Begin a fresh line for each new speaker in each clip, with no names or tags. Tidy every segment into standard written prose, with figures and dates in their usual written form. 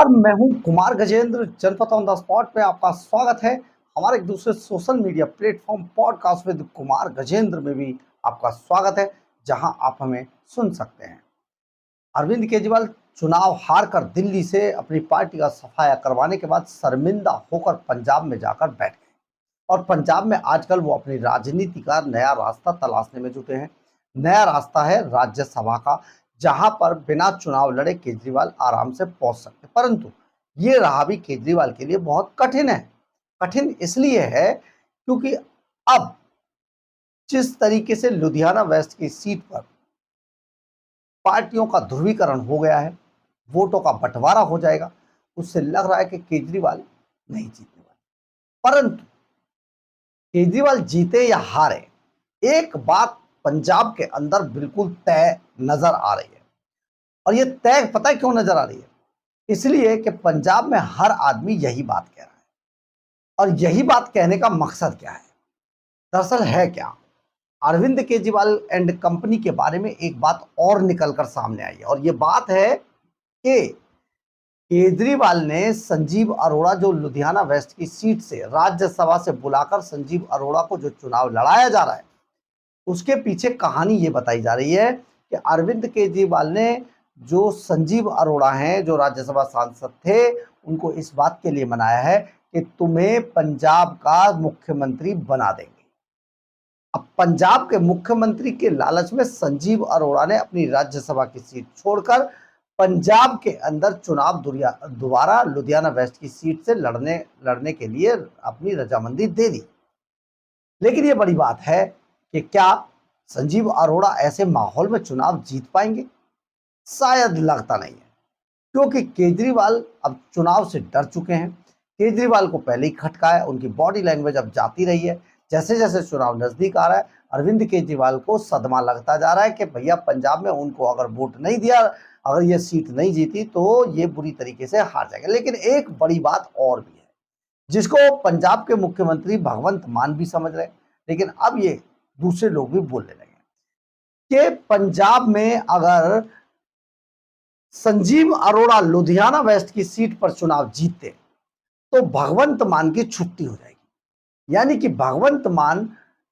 नमस्कार, मैं हूं कुमार गजेंद्र। जनपद ऑन द स्पॉट में आपका स्वागत है। हमारे एक दूसरे social media platform podcast with Kumar Gajendra में भी आपका स्वागत है, जहां आप हमें सुन सकते हैं। अरविंद केजरीवाल चुनाव हार कर दिल्ली से अपनी पार्टी का सफाया करवाने के बाद शर्मिंदा होकर पंजाब में जाकर बैठ गए और पंजाब में आजकल वो अपनी राजनीति का नया रास्ता तलाशने में जुटे हैं। नया रास्ता है राज्यसभा का, जहां पर बिना चुनाव लड़े केजरीवाल आराम से पहुंच सकते, परंतु ये राह भी केजरीवाल के लिए बहुत कठिन है। कठिन इसलिए है क्योंकि अब जिस तरीके से लुधियाना वेस्ट की सीट पर पार्टियों का ध्रुवीकरण हो गया है, वोटों का बंटवारा हो जाएगा, उससे लग रहा है कि केजरीवाल नहीं जीतने वाले। परंतु केजरीवाल जीते या हारे, एक बात पंजाब के अंदर बिल्कुल तय नजर आ रही है। और ये तय पता है क्यों नजर आ रही है? इसलिए कि पंजाब में हर आदमी यही बात कह रहा है। और यही बात कहने का मकसद क्या है? दरअसल है क्या? अरविंद केजरीवाल एंड कंपनी के बारे में एक बात और निकलकर सामने आई है, और ये बात है कि केजरीवाल ने संजीव अरोड़ा, जो लुधियाना वेस्ट की सीट से राज्यसभा से बुलाकर संजीव अरोड़ा को जो चुनाव लड़ाया जा रहा है, उसके पीछे कहानी ये बताई जा रही है कि अरविंद केजरीवाल ने जो संजीव अरोड़ा हैं, जो राज्यसभा सांसद थे, उनको इस बात के लिए मनाया है कि तुम्हें पंजाब का मुख्यमंत्री बना देंगे। अब पंजाब के मुख्यमंत्री के लालच में संजीव अरोड़ा ने अपनी राज्यसभा की सीट छोड़कर पंजाब के अंदर चुनाव दोबारा लुधियाना वेस्ट की सीट से लड़ने के लिए अपनी रजामंदी दे दी। लेकिन ये बड़ी बात है कि क्या संजीव अरोड़ा ऐसे माहौल में चुनाव जीत पाएंगे? शायद लगता नहीं है, क्योंकि केजरीवाल अब चुनाव से डर चुके हैं। केजरीवाल को पहले ही खटका है, उनकी बॉडी लैंग्वेज अब जाती रही है। जैसे जैसे चुनाव नजदीक आ रहा है, अरविंद केजरीवाल को सदमा लगता जा रहा है कि भैया पंजाब में उनको अगर वोट नहीं दिया, अगर ये सीट नहीं जीती तो ये बुरी तरीके से हार जाएगा। लेकिन एक बड़ी बात और भी है, जिसको पंजाब के मुख्यमंत्री भगवंत मान भी समझ रहे हैं, लेकिन अब ये दूसरे लोग भी बोलने लगे कि पंजाब में अगर संजीव अरोड़ा लुधियाना वेस्ट की सीट पर चुनाव जीतते तो भगवंत मान की छुट्टी हो जाएगी। यानी कि भगवंत मान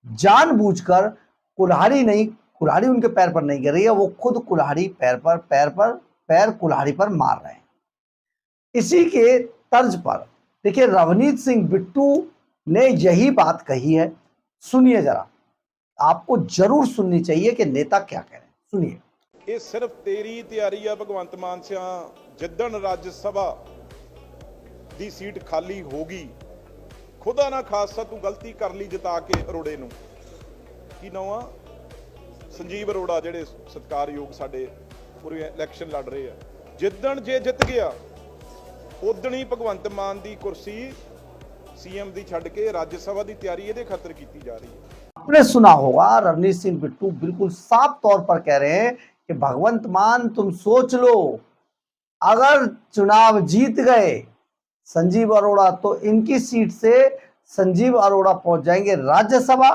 जानबूझकर कुल्हाड़ी उनके पैर पर नहीं गिर रही है, वो खुद कुल्हाड़ी पैर कुल्हाड़ी पर मार रहे हैं। इसी के तर्ज पर देखिए, रवनीत सिंह बिट्टू ने यही बात कही है। सुनिए जरा, आपको जरूर सुननी चाहिए कि नेता क्या कह रहे हैं। सुनिए।
ये सिर्फ तेरी तैयारी है भगवंत मान सिया, जिद्दन राज्यसभा दी सीट खाली होगी, खुदा ना खासा तू गलती कर ली जिता के अरोड़े नूं। की नाम आ? संजीव अरोड़ा, ਜਿਹੜੇ ਸਤਿਕਾਰਯੋਗ ਸਾਡੇ ਪੂਰੇ ਇਲੈਕਸ਼ਨ ਲੜ ਰਹੇ ਆ। ਜਿੱਦਣ ਜੇ ਜਿੱਤ ਗਿਆ ਉਦਣ ਹੀ ਭਗਵੰਤ ਮਾਨ ਦੀ ਕੁਰਸੀ सीएम दी छड़ के राज्यसभा की तैयारी ये खातर की जा रही है।
आपने सुना होगा, रवनीत सिंह बिट्टू बिल्कुल साफ तौर पर कह रहे हैं कि भगवंत मान तुम सोच लो, अगर चुनाव जीत गए संजीव अरोड़ा तो इनकी सीट से संजीव अरोड़ा पहुंच जाएंगे राज्यसभा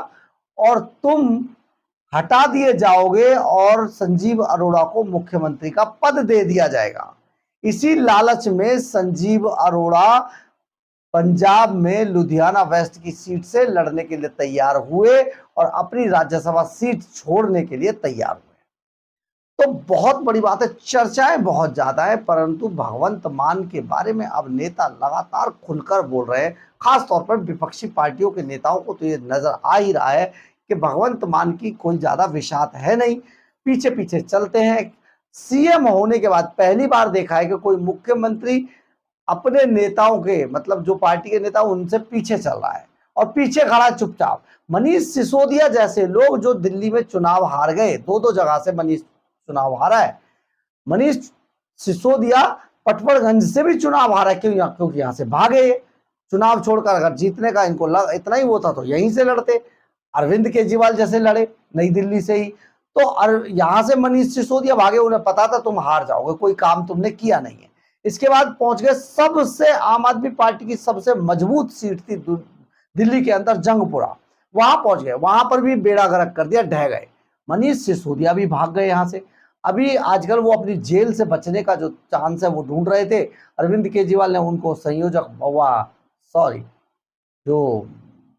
और तुम हटा दिए जाओगे और संजीव अरोड़ा को मुख्यमंत्री का पद दे दिया जाएगा। इसी लालच में संजीव अरोड़ा पंजाब में लुधियाना वेस्ट की सीट से लड़ने के लिए तैयार हुए और अपनी राज्यसभा सीट छोड़ने के लिए तैयार हुए। तो बहुत बड़ी बात है, चर्चाएं बहुत ज्यादा है, परंतु भगवंत मान के बारे में अब नेता लगातार खुलकर बोल रहे हैं। खास तौर पर विपक्षी पार्टियों के नेताओं को तो ये नजर आ ही रहा है कि भगवंत मान की कोई ज्यादा विषाद है नहीं, पीछे पीछे चलते हैं। सीएम होने के बाद पहली बार देखा है कि कोई मुख्यमंत्री अपने नेताओं के, मतलब जो पार्टी के नेता उनसे पीछे चल रहा है और पीछे खड़ा चुपचाप। मनीष सिसोदिया जैसे लोग जो दिल्ली में चुनाव हार गए, दो जगह से मनीष चुनाव हारा है। मनीष सिसोदिया पटपड़गंज से भी चुनाव हारा है, क्योंकि यहां से भागे चुनाव छोड़कर। अगर जीतने का इनको इतना ही वो था तो यहीं से लड़ते। अरविंद केजरीवाल जैसे लड़े नई दिल्ली से ही, तो यहां से मनीष सिसोदिया भागे, उन्हें पता था तुम हार जाओगे, कोई काम तुमने किया नहीं है। इसके बाद पहुंच गए सबसे, आम आदमी पार्टी की सबसे मजबूत सीट थी दिल्ली के अंदर जंगपुरा, वहां पहुंच गए, वहां पर भी बेड़ा गर्क कर दिया, ढह गए। मनीष सिसोदिया भी भाग गए यहां से। अभी आजकल वो अपनी जेल से बचने का जो चांस है वो ढूंढ रहे थे। अरविंद केजरीवाल ने उनको संयोजक सॉरी जो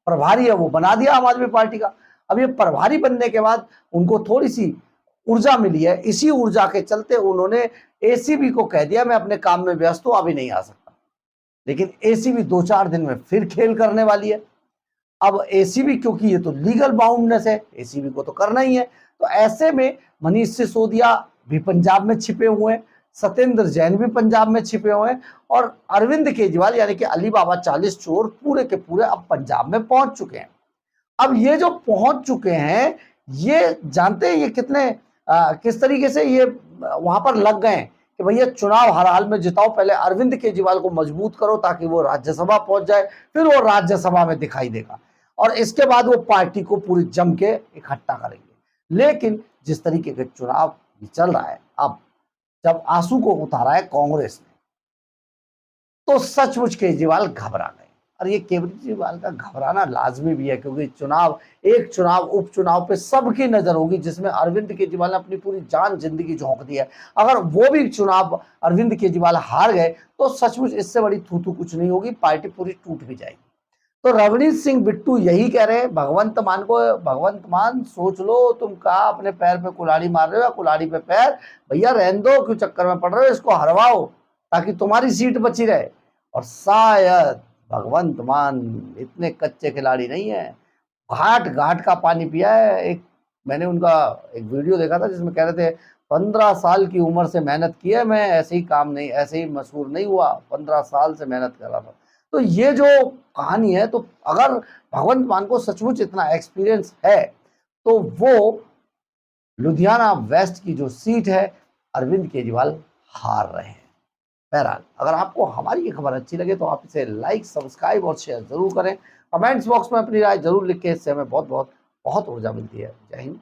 प्रभारी है वो बना दिया आम आदमी पार्टी का। अब ये प्रभारी बनने के बाद उनको थोड़ी सी ऊर्जा मिली है। इसी ऊर्जा के चलते उन्होंने एसीबी को कह दिया मैं अपने काम में व्यस्त हूं, अभी नहीं आ सकता। लेकिन एसीबी 2-4 दिन में फिर खेल करने वाली है। अब एसीबी, क्योंकि ये तो लीगल बाउंडनेस है, एसीबी को तो करना ही है। तो ऐसे में मनीष सिसोदिया भी पंजाब में छिपे हुए हैं, सत्येंद्र जैन भी पंजाब में छिपे हुए हैं, और अरविंद केजरीवाल यानी कि अली बाबा 40 चोर पूरे के पूरे अब पंजाब में पहुंच चुके हैं। अब ये जो पहुंच चुके हैं, ये जानते हैं ये कितने किस तरीके से ये वहां पर लग गए कि भैया चुनाव हर हाल में जिताओ, पहले अरविंद केजरीवाल को मजबूत करो ताकि वो राज्यसभा पहुंच जाए, फिर वो राज्यसभा में दिखाई देगा और इसके बाद वो पार्टी को पूरी जम के इकट्ठा करेंगे। लेकिन जिस तरीके के चुनाव चल रहा है, अब जब आंसू को उतारा है कांग्रेस ने, तो सचमुच केजरीवाल घबरा गए। और ये केजरीवाल का घबराना लाजमी भी है, क्योंकि एक चुनाव उपचुनाव पे सबकी नजर होगी, जिसमें अरविंद केजरीवाल ने अपनी पूरी जान जिंदगी झोंक दी है। अगर वो भी चुनाव अरविंद केजरीवाल हार गए तो सचमुच इससे बड़ी थू कुछ नहीं होगी, पार्टी पूरी टूट भी जाएगी। तो रवनीत सिंह बिट्टू यही कह रहे हैं भगवंत मान को, भगवंत मान सोच लो, तुम कहा अपने पैर पे कुल्हाड़ी मार रहे हो या कुल्हाड़ी पे पैर, भैया रहने दो, क्यों चक्कर में पड़ रहे हो, इसको हरवाओ ताकि तुम्हारी सीट बची रहे। और शायद भगवंत मान इतने कच्चे खिलाड़ी नहीं है, घाट घाट का पानी पिया है। मैंने उनका एक वीडियो देखा था जिसमें कह रहे थे 15 साल की उम्र से मेहनत की है मैं, ऐसे ही काम नहीं, ऐसे ही मशहूर नहीं हुआ, 15 साल से मेहनत कर रहा था। तो ये जो कहानी है, तो अगर भगवंत मान को सचमुच इतना एक्सपीरियंस है तो वो लुधियाना वेस्ट की जो सीट है अरविंद केजरीवाल हार रहे हैं। बहरहाल, अगर आपको हमारी ये खबर अच्छी लगे तो आप इसे लाइक, सब्सक्राइब और शेयर जरूर करें। कमेंट्स बॉक्स में अपनी राय जरूर लिखें, इससे हमें बहुत बहुत बहुत ऊर्जा मिलती है। जय हिंद।